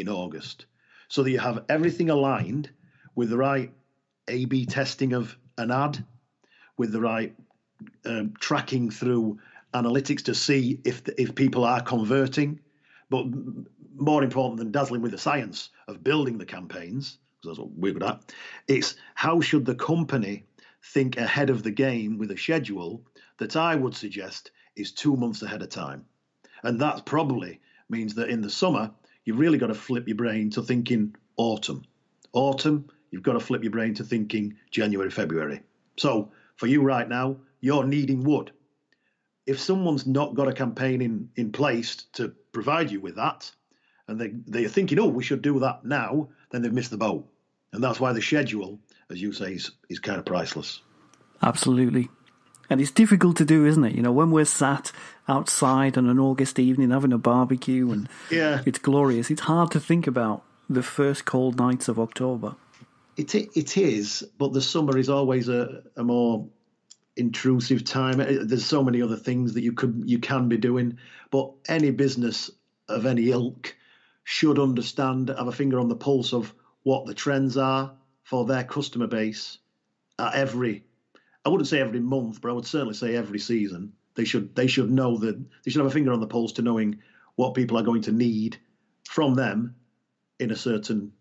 in August, so that you have everything aligned with the right A/B testing of an ad, with the right tracking through analytics to see if people are converting. But more important than dazzling with the science of building the campaigns, because that's what we're good at, it's how should the company think ahead of the game with a schedule that I would suggest is 2 months ahead of time. And that probably means that in the summer, you've really got to flip your brain to thinking autumn. Autumn, you've got to flip your brain to thinking January, February. So for you right now, you're needing wood. If someone's not got a campaign in place to provide you with that, and they're thinking, oh, we should do that now, then they've missed the boat. And that's why the schedule, as you say, is kind of priceless. Absolutely. And it's difficult to do, isn't it? You know, when we're sat outside on an August evening having a barbecue and it's glorious, it's hard to think about the first cold nights of October. It is, but the summer is always a more intrusive time. There's so many other things that you can be doing, but any business of any ilk should understand, have a finger on the pulse of what the trends are for their customer base at I wouldn't say every month, but I would certainly say every season. They should know that they should have a finger on the pulse to knowing what people are going to need from them in a certain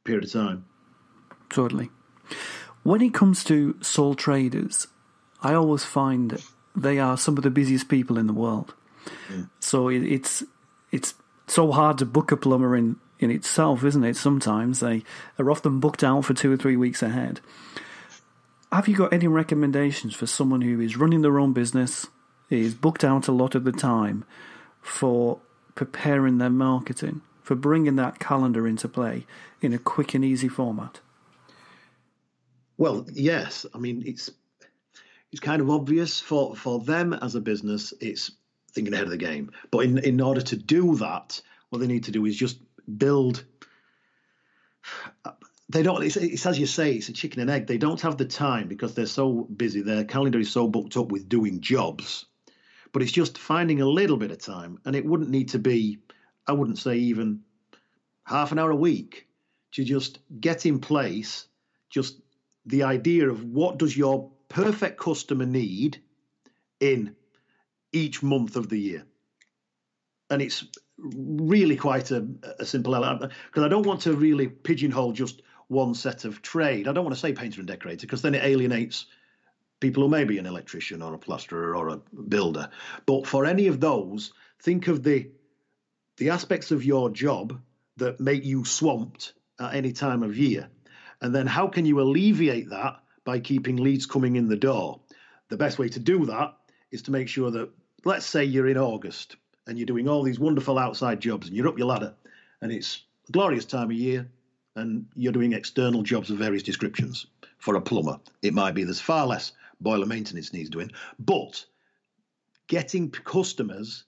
period of time. Totally. When it comes to sole traders, I always find they are some of the busiest people in the world. Mm. So it's so hard to book a plumber in itself, isn't it? Sometimes they are often booked out for 2 or 3 weeks ahead. Have you got any recommendations for someone who is running their own business, is booked out a lot of the time, for preparing their marketing, for bringing that calendar into play in a quick and easy format? Well, yes. I mean, it's kind of obvious for them as a business. It's thinking ahead of the game. But in order to do that, what they need to do is just build. They don't. It's as you say. It's a chicken and egg. They don't have the time because they're so busy. Their calendar is so booked up with doing jobs. But it's just finding a little bit of time, and it wouldn't need to be. I wouldn't say even half an hour a week to just get in place. Just the idea of what does your perfect customer need in each month of the year. And it's really quite a simple element, because I don't want to really pigeonhole just one set of trade. I don't want to say painter and decorator, because then it alienates people who may be an electrician or a plasterer or a builder. But for any of those, think of the aspects of your job that make you swamped at any time of year. And then how can you alleviate that by keeping leads coming in the door? The best way to do that is to make sure that, let's say you're in August and you're doing all these wonderful outside jobs and you're up your ladder and it's a glorious time of year and you're doing external jobs of various descriptions. For a plumber, it might be there's far less boiler maintenance needs doing, but getting customers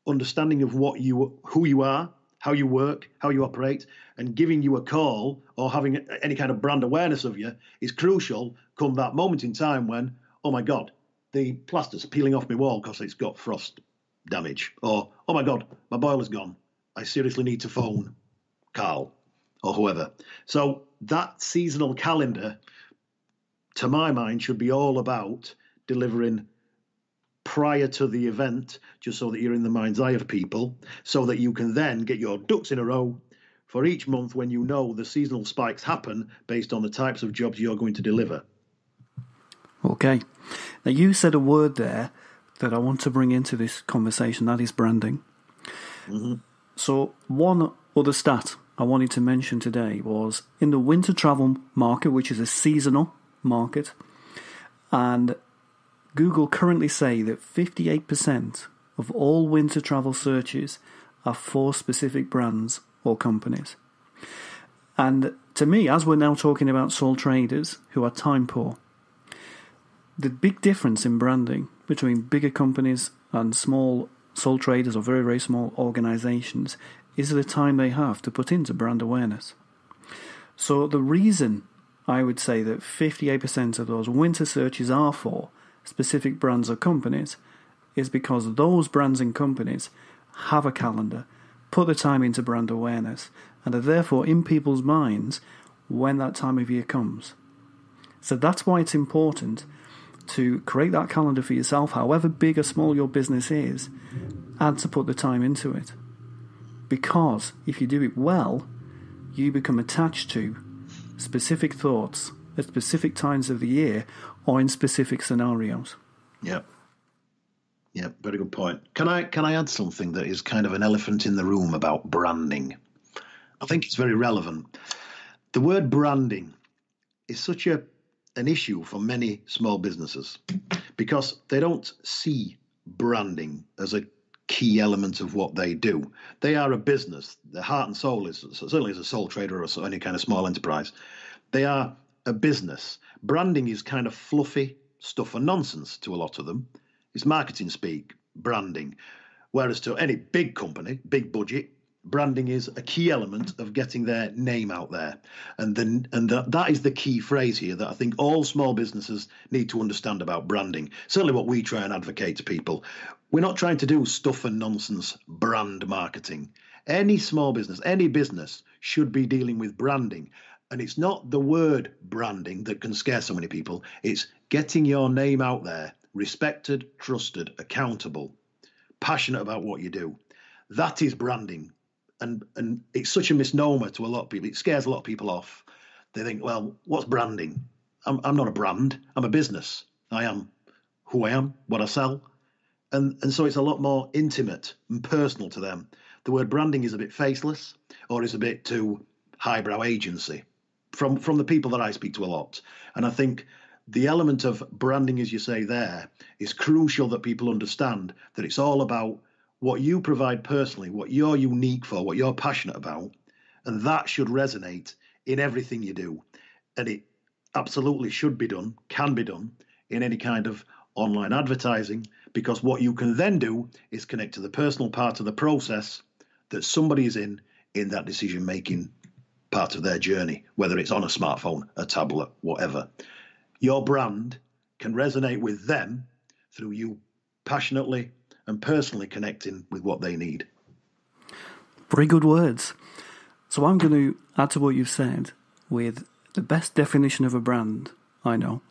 understanding of who you are, how you work, how you operate, and giving you a call or having any kind of brand awareness of you is crucial come that moment in time when, oh my God, the plaster's peeling off my wall because it's got frost damage. Or, oh my God, my boiler's gone. I seriously need to phone Carl or whoever. So that seasonal calendar, to my mind, should be all about delivering prior to the event, just so that you're in the mind's eye of people, so that you can then get your ducks in a row for each month when you know the seasonal spikes happen based on the types of jobs you're going to deliver. Okay. Now, you said a word there that I want to bring into this conversation, that is branding. Mm-hmm. So one other stat I wanted to mention today was in the winter travel market, which is a seasonal market, and Google currently say that 58% of all winter travel searches are for specific brands or companies. And to me, as we're now talking about sole traders who are time poor, the big difference in branding between bigger companies and small sole traders or very, very small organizations is the time they have to put into brand awareness. So the reason I would say that 58% of those winter searches are for specific brands or companies is because those brands and companies have a calendar, put the time into brand awareness, and are therefore in people's minds when that time of year comes. So that's why it's important to create that calendar for yourself, however big or small your business is, and to put the time into it. Because if you do it well, you become attached to specific thoughts at specific times of the year or in specific scenarios. Yeah. Yeah, very good point. Can I add something that is kind of an elephant in the room about branding? I think it's very relevant. The word branding is such an issue for many small businesses because they don't see branding as a key element of what they do. They are a business. Their heart and soul is, certainly as a sole trader or any kind of small enterprise, they are a business. Branding is kind of fluffy stuff and nonsense to a lot of them. It's marketing speak, branding. Whereas to any big company, big budget, branding is a key element of getting their name out there. And that is the key phrase here that I think all small businesses need to understand about branding. Certainly what we try and advocate to people. We're not trying to do stuff and nonsense brand marketing. Any small business, any business should be dealing with branding. And it's not the word branding that can scare so many people. It's getting your name out there, respected, trusted, accountable, passionate about what you do. That is branding. And it's such a misnomer to a lot of people. It scares a lot of people off. They think, well, what's branding? I'm not a brand. I'm a business. I am who I am, what I sell. And so it's a lot more intimate and personal to them. The word branding is a bit faceless or is a bit too highbrow agency from the people that I speak to a lot. And I think the element of branding, as you say there, is crucial that people understand that it's all about what you provide personally, what you're unique for, what you're passionate about, and that should resonate in everything you do. And it absolutely should be done, can be done in any kind of online advertising, because what you can then do is connect to the personal part of the process that somebody is in that decision-making part of their journey, whether it's on a smartphone, a tablet, whatever. Your brand can resonate with them through you passionately and personally connecting with what they need. Very good words. So I'm going to add to what you've said with the best definition of a brand I know.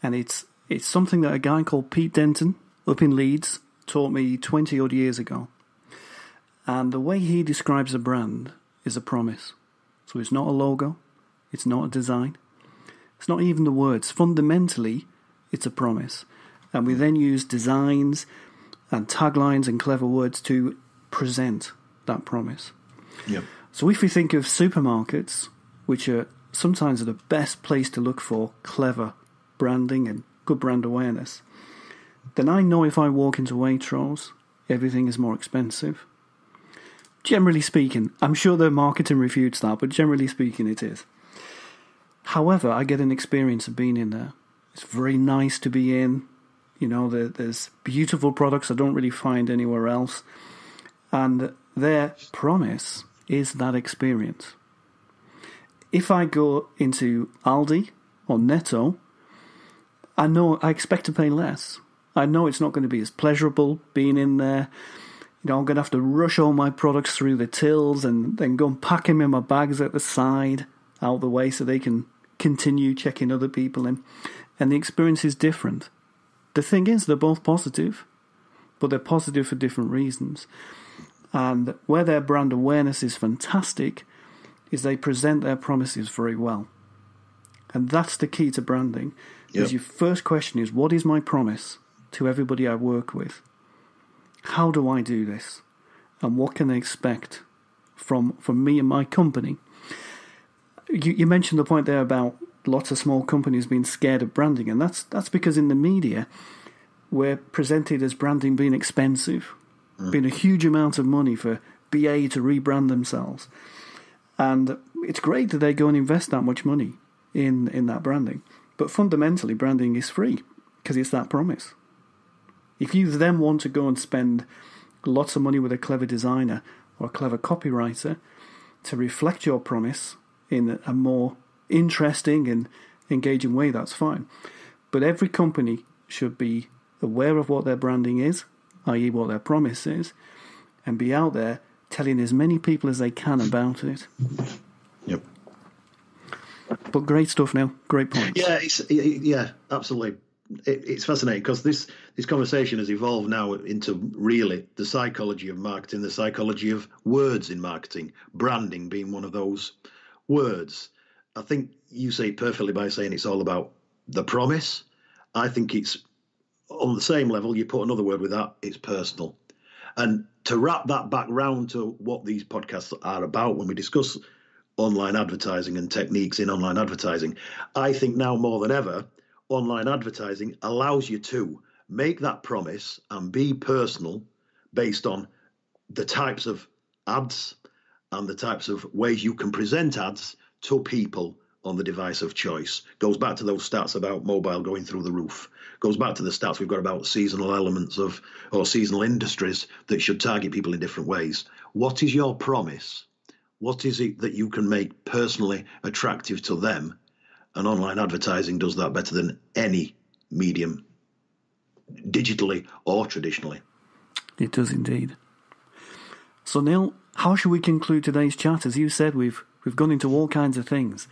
And it's something that a guy called Pete Denton up in Leeds taught me 20 odd years ago. And the way he describes a brand is a promise. So it's not a logo, it's not a design, it's not even the words. Fundamentally, it's a promise. And we then use designs and taglines and clever words to present that promise. Yep. So if we think of supermarkets, which are sometimes the best place to look for clever branding and good brand awareness, then I know if I walk into Waitrose, everything is more expensive. Generally speaking, I'm sure their marketing refutes that, but generally speaking it is. However, I get an experience of being in there. It's very nice to be in. You know, there's beautiful products I don't really find anywhere else. And their promise is that experience. If I go into Aldi or Netto, I know I expect to pay less. I know it's not going to be as pleasurable being in there. You know, I'm going to have to rush all my products through the tills and then go and pack them in my bags at the side, out the way, so they can continue checking other people in. And the experience is different. The thing is, they're both positive, but they're positive for different reasons. And where their brand awareness is fantastic is they present their promises very well. And that's the key to branding. Yep. Is your first question is, what is my promise to everybody I work with? How do I do this? And what can they expect from me and my company? You mentioned the point there about lots of small companies being scared of branding, and that's because in the media we're presented as branding being expensive, being a huge amount of money for BA to rebrand themselves. And it's great that they go and invest that much money in that branding. But fundamentally, branding is free because it's that promise. If you then want to go and spend lots of money with a clever designer or a clever copywriter to reflect your promise in a more interesting and engaging way, that's fine. But every company should be aware of what their branding is, i.e. what their promise is, and be out there telling as many people as they can about it. Yep. But great stuff, Neil. Great points. Yeah, absolutely. It's fascinating because this conversation has evolved now into really the psychology of marketing, the psychology of words in marketing, branding being one of those words. I think you say it perfectly by saying it's all about the promise. I think it's on the same level. You put another word with that, it's personal. And to wrap that back round to what these podcasts are about when we discuss online advertising and techniques in online advertising, I think now more than ever, online advertising allows you to make that promise and be personal based on the types of ads and the types of ways you can present ads to people on the device of choice. Goes back to those stats about mobile going through the roof. Goes back to the stats we've got about seasonal elements of, or seasonal industries that should target people in different ways. What is your promise? What is it that you can make personally attractive to them? And online advertising does that better than any medium, digitally or traditionally. It does indeed. So Neil, how should we conclude today's chat? As you said, we've gone into all kinds of things.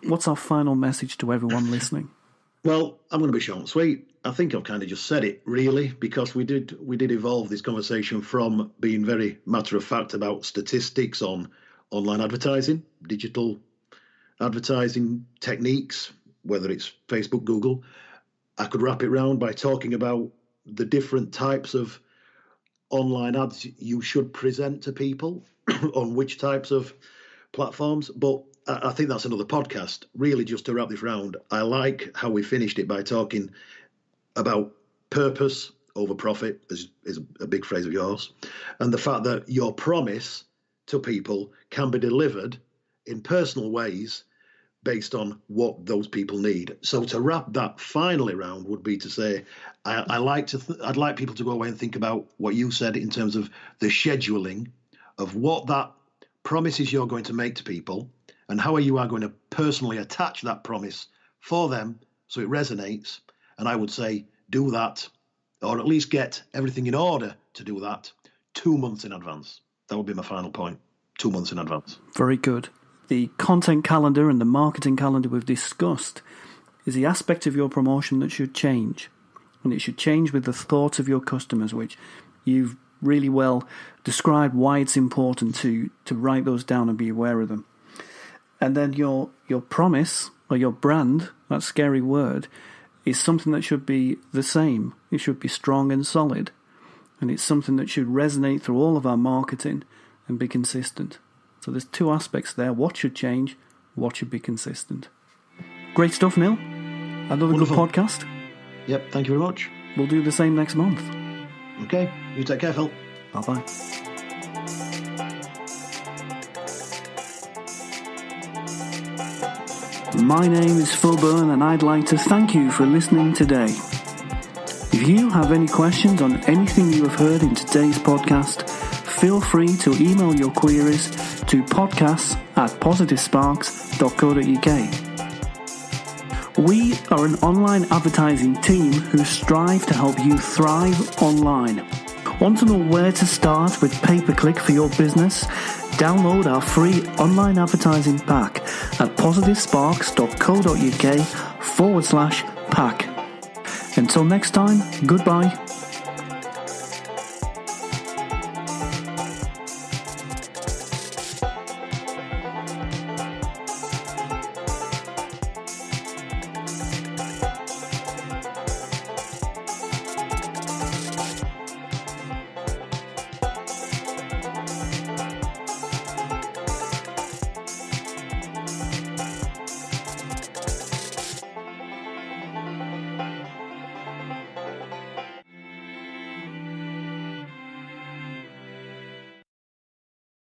What's our final message to everyone listening? Well, I'm going to be short and sweet. I think I've kind of just said it, really, because we did evolve this conversation from being very matter of fact about statistics on online advertising, digital advertising techniques, whether it's Facebook, Google. I could wrap it round by talking about the different types of online ads you should present to people on which types of platforms. But I think that's another podcast. Really, just to wrap this round, I like how we finished it by talking about purpose over profit, is a big phrase of yours, and the fact that your promise to people can be delivered in personal ways based on what those people need. So to wrap that finally round would be to say, I'd like people to go away and think about what you said in terms of the scheduling of what that promise is you're going to make to people and how you are going to personally attach that promise for them so it resonates. And I would say do that, or at least get everything in order to do that 2 months in advance. That would be my final point. 2 months in advance. Very good. The content calendar and the marketing calendar we've discussed is the aspect of your promotion that should change. And it should change with the thoughts of your customers, which you've really well described why it's important to write those down and be aware of them. And then your promise, or your brand, that scary word, is something that should be the same. It should be strong and solid. And it's something that should resonate through all of our marketing and be consistent. So there's two aspects there. What should change? What should be consistent? Great stuff, Neil. Another Wonderful. Good podcast. Yep, thank you very much. We'll do the same next month. Okay, you take care, Phil. Bye-bye. My name is Phil Byrne, and I'd like to thank you for listening today. If you have any questions on anything you have heard in today's podcast, feel free to email your queries to podcasts@positivesparks.co.uk. We are an online advertising team who strive to help you thrive online. Want to know where to start with pay-per-click for your business? Download our free online advertising pack at positivesparks.co.uk/pack. Until next time, goodbye.